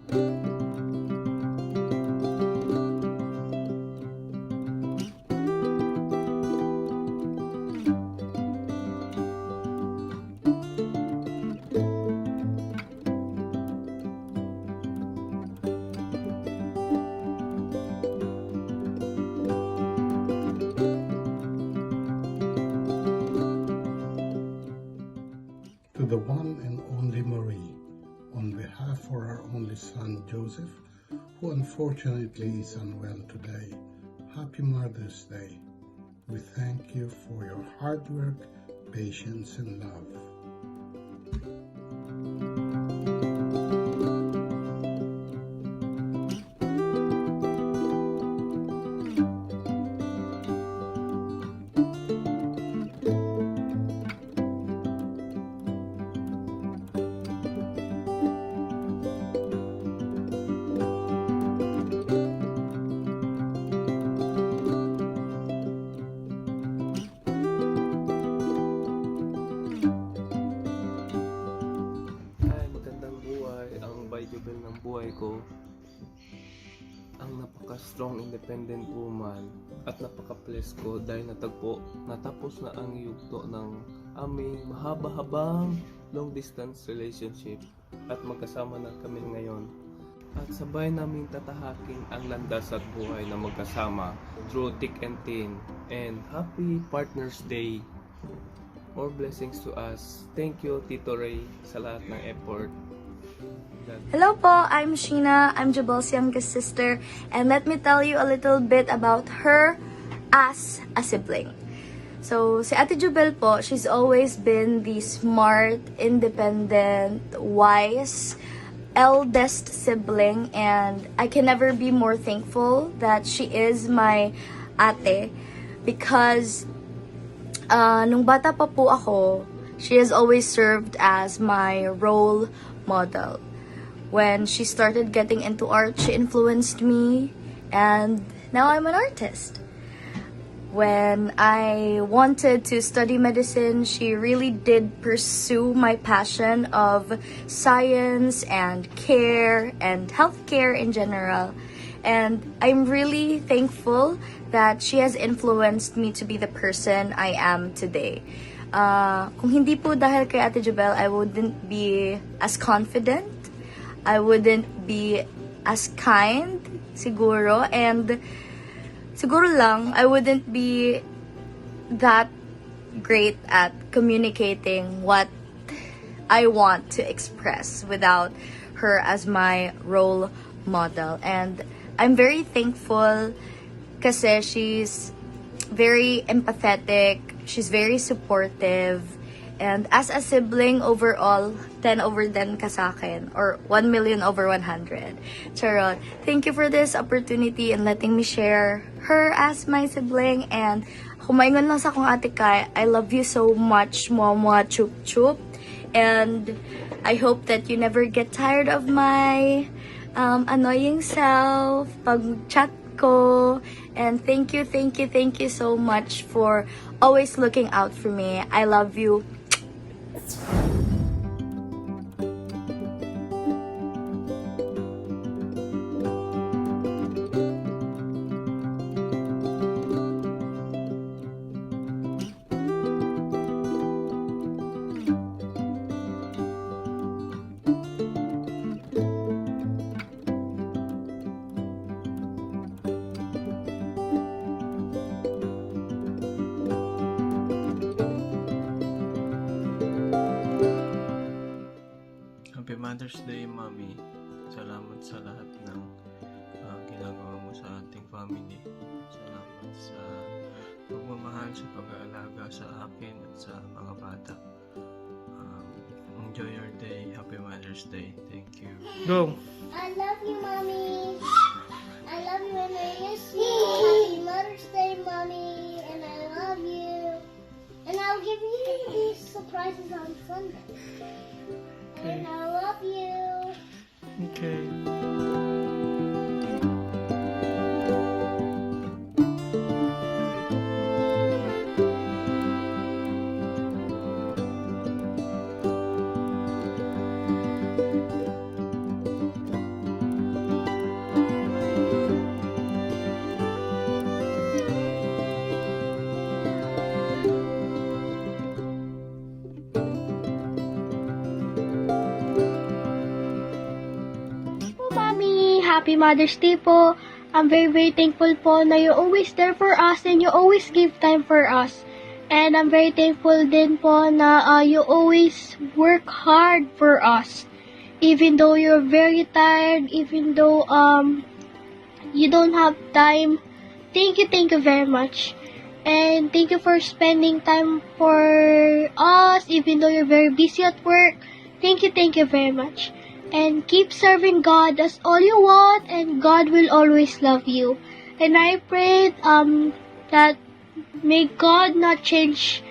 To the one and only Marie, on behalf of our only son Joseph, who unfortunately is unwell today, Happy Mother's Day. We thank you for your hard work, patience, and love. Jubel ng buhay ko, ang napaka-strong independent woman at napaka-blessed ko dahil natapos na ang yugto ng aming mahaba-habang long distance relationship at magkasama na kami ngayon. At sabay namin tatahakin ang landas at buhay na magkasama through thick and thin. And happy Partners Day! More blessings to us. Thank you, Tito Ray, sa lahat ng effort. Hello po, I'm Sheena. I'm Jubel's youngest sister, and let me tell you a little bit about her as a sibling. So, si Ate Jubel po, she's always been the smart, independent, wise, eldest sibling, and I can never be more thankful that she is my ate because nung bata pa po ako, she has always served as my role model. When she started getting into art, she influenced me, and now I'm an artist. When I wanted to study medicine, she really did pursue my passion of science and care and healthcare in general. And I'm really thankful that she has influenced me to be the person I am today. Kung hindi po dahil kay Ate Jubel, I wouldn't be as confident. I wouldn't be as kind, siguro, and siguro lang, I wouldn't be that great at communicating what I want to express without her as my role model. And I'm very thankful kasi she's very empathetic, she's very supportive, and as a sibling, overall, 10 over 10 ka sa akin. Or 1 million over 100. Charot. Thank you for this opportunity and letting me share her as my sibling. And kumaingon lang sa akong ate Kai, I love you so much, Mama Chup Chup. And I hope that you never get tired of my annoying self pag chat ko. And thank you so much for always looking out for me. I love you. Happy Mother's Day, Mommy. Salamat sa lahat ng ginagawa mo sa ating family. Salamat sa pagmamahal, sa pag-aalaga sa akin at sa mga bata. Enjoy your day. Happy Mother's Day. Thank you. Go! I love you, Mommy. I love you when I miss you. Happy Mother's Day, Mommy. And I love you. And I'll give you these surprises on Sunday. And I love you. Okay. Happy Mother's Day po. I'm very, very thankful po na you're always there for us and you always give time for us. And I'm very thankful din po na you always work hard for us. Even though you're very tired, even though you don't have time. Thank you very much. And thank you for spending time for us, even though you're very busy at work. Thank you very much. And keep serving God. That's all you want, and God will always love you. And I pray that may God not change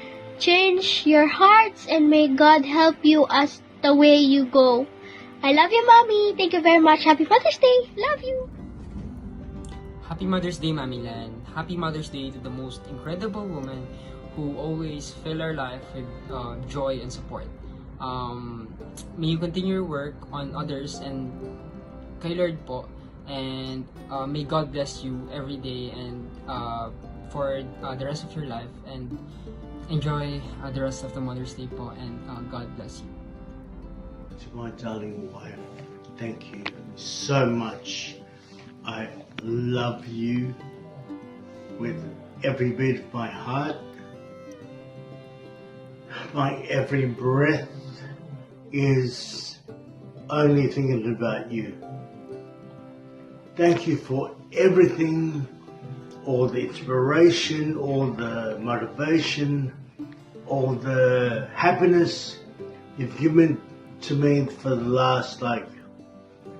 your hearts, and may God help you as the way you go. I love you, Mommy. Thank you very much. Happy Mother's Day. Love you. Happy Mother's Day, Mami Lan. Happy Mother's Day to the most incredible woman who always fill our life with joy and support. May you continue your work on others and kay Lord po. And may God bless you every day and for the rest of your life. And enjoy the rest of the Mother's Day po. And God bless you. To my darling wife, thank you so much. I love you with every beat of my heart. My every breath is only thinking about you. Thank you for everything, all the inspiration, all the motivation, all the happiness you've given to me for the last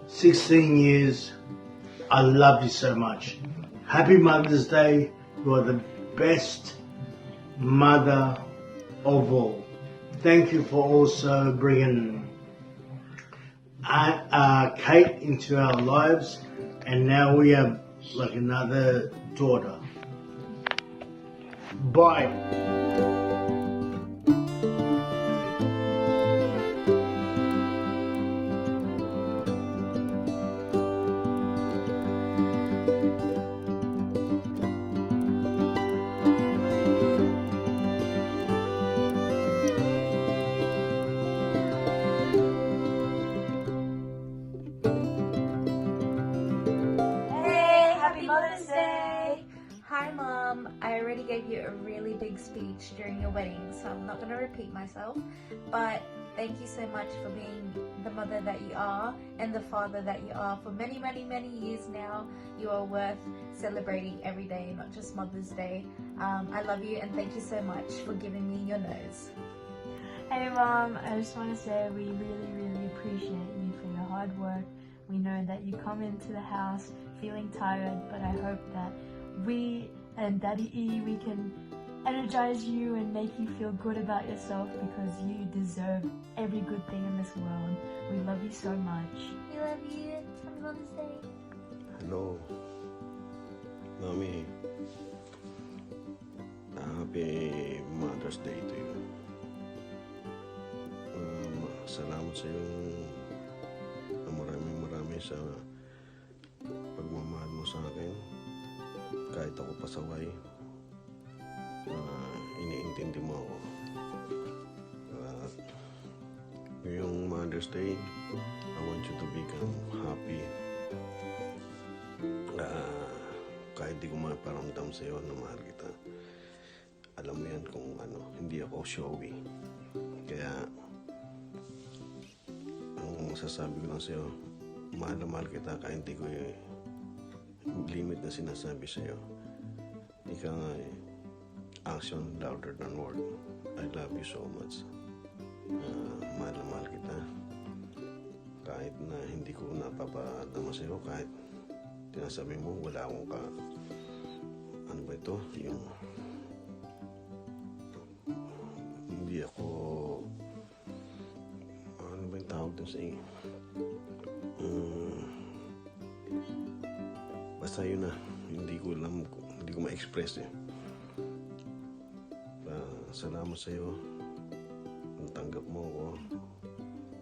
16 years. I love you so much. Happy Mother's Day. You are the best mother of all. Thank you for also bringing Kate into our lives, and now we have another daughter. Bye. Hi Mom, I already gave you a really big speech during your wedding, so I'm not going to repeat myself, but thank you so much for being the mother that you are and the father that you are for many, many, many years now. You are worth celebrating every day, not just Mother's Day. I love you and thank you so much for giving me your nose. Hey Mom, I just want to say we really, really appreciate you for your hard work. We know that you come into the house feeling tired, but I hope that we and Daddy E, we can energize you and make you feel good about yourself because you deserve every good thing in this world. We love you so much. We love you. Happy Mother's Day. Hello, Mommy. Happy Mother's Day to you. Salamat sa iyong marami sa pagmamahal mo sa akin. Kahit ako pasaway, iniintindi mo ako. Ngayong Mother's Day, I want you to become happy. Kahit di ko maparamdam sa'yo na mahal kita. Alam mo yan kung hindi ako showy. Kaya, ang masasabi ko lang sa'yo, mahal na mahal kita kahit hindi ko limit na sinasabi sa'yo. Ika nga action louder than word. I love you so much. Mahal na mahal kita. Kahit na hindi ko napapadama sa'yo, kahit tinasabi mo wala akong ano ba ito? Yung hindi ako ano ba yung tawag dun sa basta yun na, hindi ko ma-express salamat sa'yo natanggap mo ako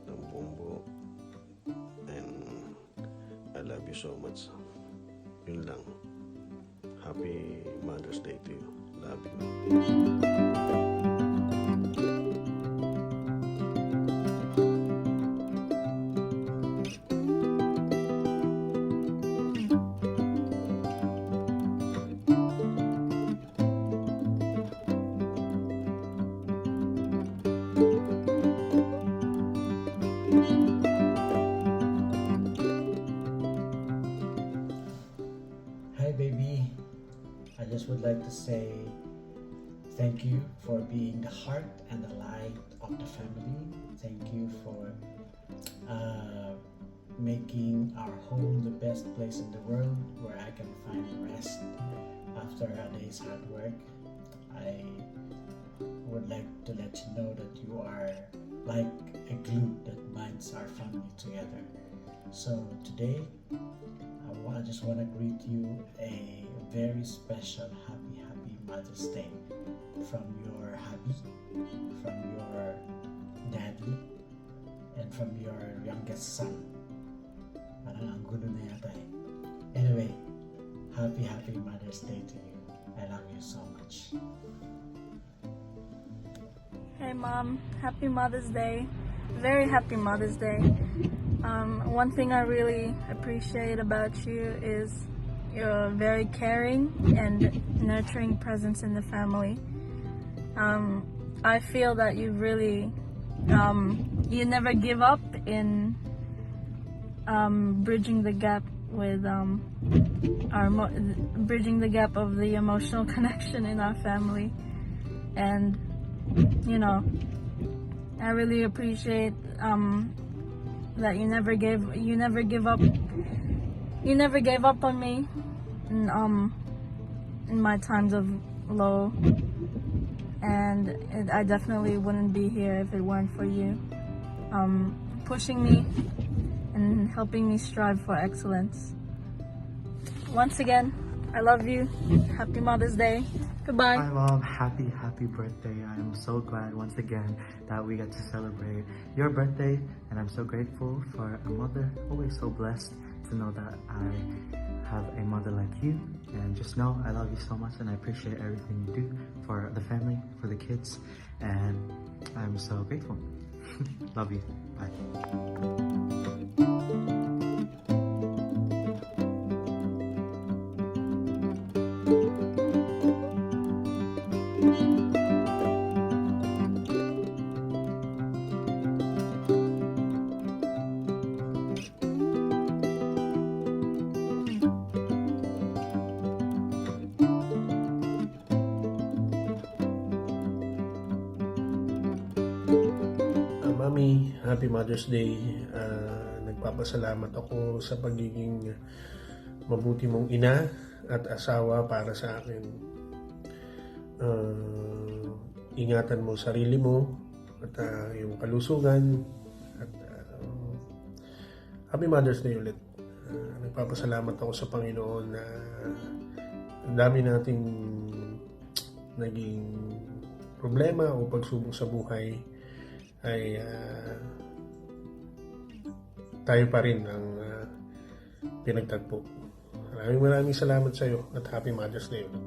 ng buong buo and I love you so much. Yun lang. Happy Mother's Day to you. Love you. just would like to say thank you for being the heart and the light of the family. Thank you for making our home the best place in the world where I can find rest after a day's hard work. I would like to let you know that you are like a glue that binds our family together. So today, I just want to greet you a very special happy Mother's Day from your hubby, from your daddy, and from your youngest son. Parang ang gulo na yata eh. Anyway, happy Mother's Day to you. I love you so much. Hey Mom, happy Mother's Day. Very happy Mother's Day. One thing I really appreciate about you is your very caring and nurturing presence in the family. I feel that you really, you never give up in bridging the gap with bridging the gap of the emotional connection in our family. And you know, I really appreciate that you never gave up on me in my times of low, and I definitely wouldn't be here if it weren't for you pushing me and helping me strive for excellence. Once again, I love you. Happy Mother's Day. Goodbye. Hi Mom, happy birthday. I'm so glad once again that we get to celebrate your birthday, and I'm so grateful for a mother. Always so blessed to know that I have a mother like you, and just know I love you so much and I appreciate everything you do for the family, for the kids, and I'm so grateful. Love you. Bye. Mami, happy Mother's Day. Nagpapasalamat ako sa pagiging mabuti mong ina at asawa para sa akin. Ingatan mo sarili mo at yung kalusugan. At happy Mother's Day ulit. Nagpapasalamat ako sa Panginoon na ang dami nating naging problema o pagsubok sa buhay ay tayo pa rin ang pinagtagpo. Maraming salamat sa iyo at happy Mother's Day ulit.